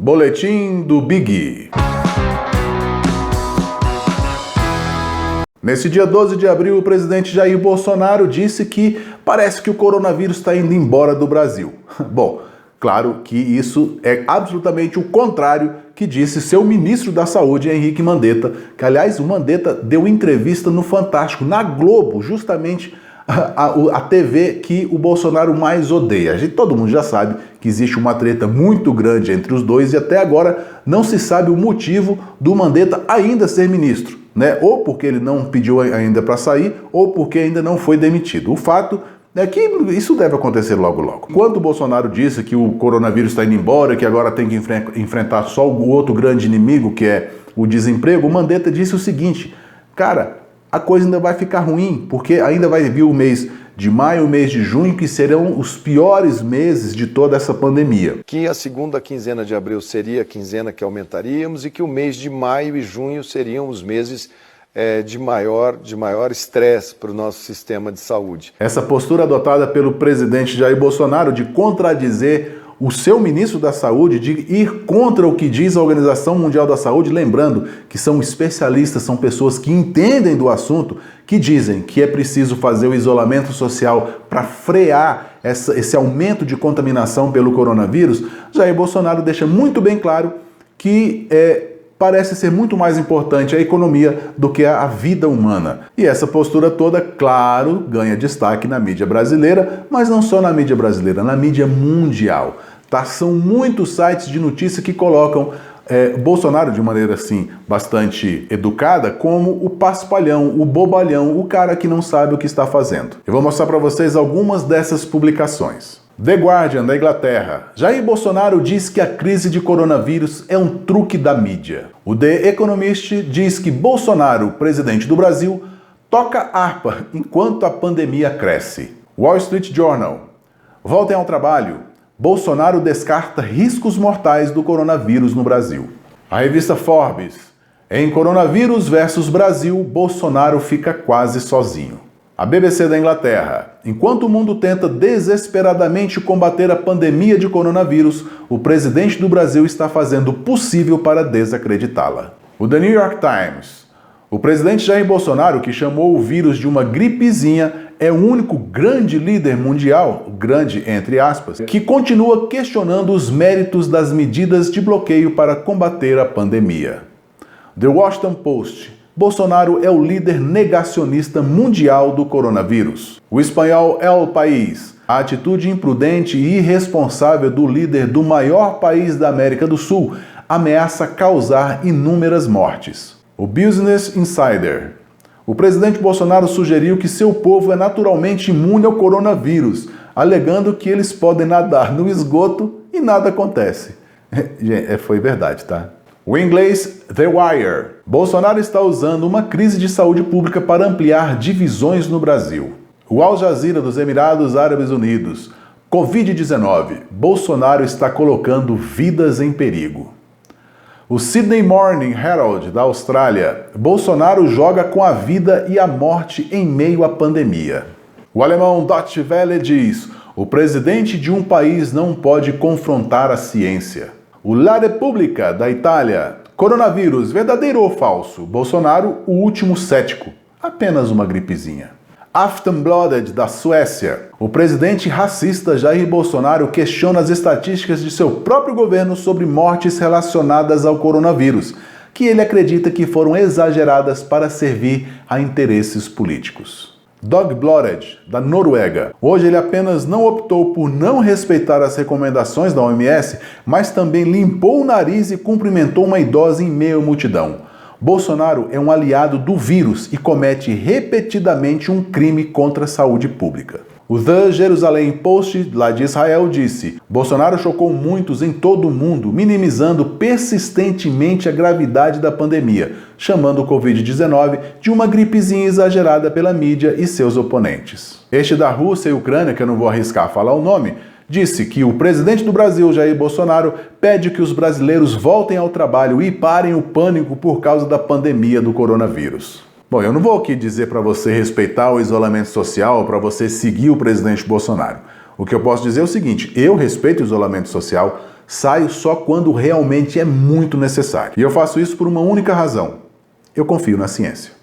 Boletim do Big. Nesse dia 12 de abril, o presidente Jair Bolsonaro disse que parece que o coronavírus está indo embora do Brasil. Bom, claro que isso é absolutamente o contrário que disse seu ministro da Saúde, Henrique Mandetta, que, aliás, o Mandetta deu entrevista no Fantástico, na Globo, justamente a TV que o Bolsonaro mais odeia. Todo mundo já sabe que existe uma treta muito grande entre os dois e até agora não se sabe o motivo do Mandetta ainda ser ministro, né? Ou porque ele não pediu ainda para sair, ou porque ainda não foi demitido. O fato é que isso deve acontecer logo logo. Quando o Bolsonaro disse que o coronavírus está indo embora, que agora tem que enfrentar só o outro grande inimigo, que é o desemprego, o Mandetta disse o seguinte: cara, a coisa ainda vai ficar ruim, porque ainda vai vir o mês de maio, o mês de junho, que serão os piores meses de toda essa pandemia. Que a segunda quinzena de abril seria a quinzena que aumentaríamos e que o mês de maio e junho seriam os meses de maior estresse para o nosso sistema de saúde. Essa postura adotada pelo presidente Jair Bolsonaro de contradizer o seu ministro da Saúde, de ir contra o que diz a Organização Mundial da Saúde, lembrando que são especialistas, são pessoas que entendem do assunto, que dizem que é preciso fazer o isolamento social para frear esse aumento de contaminação pelo coronavírus. Jair Bolsonaro deixa muito bem claro que parece ser muito mais importante a economia do que a vida humana. E essa postura toda, claro, ganha destaque na mídia brasileira, mas não só na mídia brasileira, na mídia mundial. Tá? São muitos sites de notícia que colocam Bolsonaro de maneira assim bastante educada como o paspalhão, o bobalhão, o cara que não sabe o que está fazendo. Eu vou mostrar para vocês algumas dessas publicações. The Guardian, da Inglaterra. Jair Bolsonaro diz que a crise de coronavírus é um truque da mídia. O The Economist diz que Bolsonaro, presidente do Brasil, toca harpa enquanto a pandemia cresce. Wall Street Journal. Voltem ao trabalho. Bolsonaro descarta riscos mortais do coronavírus no Brasil. A revista Forbes. Em coronavírus versus Brasil, Bolsonaro fica quase sozinho. A BBC da Inglaterra. Enquanto o mundo tenta desesperadamente combater a pandemia de coronavírus, o presidente do Brasil está fazendo o possível para desacreditá-la. O The New York Times. O presidente Jair Bolsonaro, que chamou o vírus de uma gripezinha, é o único grande líder mundial, grande entre aspas, que continua questionando os méritos das medidas de bloqueio para combater a pandemia. The Washington Post. Bolsonaro é o líder negacionista mundial do coronavírus. O espanhol El País. A atitude imprudente e irresponsável do líder do maior país da América do Sul ameaça causar inúmeras mortes. O Business Insider. O presidente Bolsonaro sugeriu que seu povo é naturalmente imune ao coronavírus, alegando que eles podem nadar no esgoto e nada acontece. Foi verdade, tá? O inglês The Wire. Bolsonaro está usando uma crise de saúde pública para ampliar divisões no Brasil. O Al Jazeera dos Emirados Árabes Unidos. Covid-19. Bolsonaro está colocando vidas em perigo. O Sydney Morning Herald da Austrália. Bolsonaro joga com a vida e a morte em meio à pandemia. O alemão Deutsche Welle diz: o presidente de um país não pode confrontar a ciência. O La Repubblica, da Itália. Coronavírus, verdadeiro ou falso? Bolsonaro, o último cético. Apenas uma gripezinha. Aftonbladet, da Suécia. O presidente racista Jair Bolsonaro questiona as estatísticas de seu próprio governo sobre mortes relacionadas ao coronavírus, que ele acredita que foram exageradas para servir a interesses políticos. Dagbladet, da Noruega. Hoje ele apenas não optou por não respeitar as recomendações da OMS, mas também limpou o nariz e cumprimentou uma idosa em meio à multidão. Bolsonaro é um aliado do vírus e comete repetidamente um crime contra a saúde pública. O The Jerusalem Post, lá de Israel, disse: Bolsonaro chocou muitos em todo o mundo, minimizando persistentemente a gravidade da pandemia, chamando o Covid-19 de uma gripezinha exagerada pela mídia e seus oponentes. Este da Rússia e Ucrânia, que eu não vou arriscar falar o nome, disse que o presidente do Brasil, Jair Bolsonaro, pede que os brasileiros voltem ao trabalho e parem o pânico por causa da pandemia do coronavírus. Bom, eu não vou aqui dizer para você respeitar o isolamento social, para você seguir o presidente Bolsonaro. O que eu posso dizer é o seguinte: eu respeito o isolamento social, Saio só quando realmente é muito necessário. E eu faço isso por uma única razão: eu confio na ciência.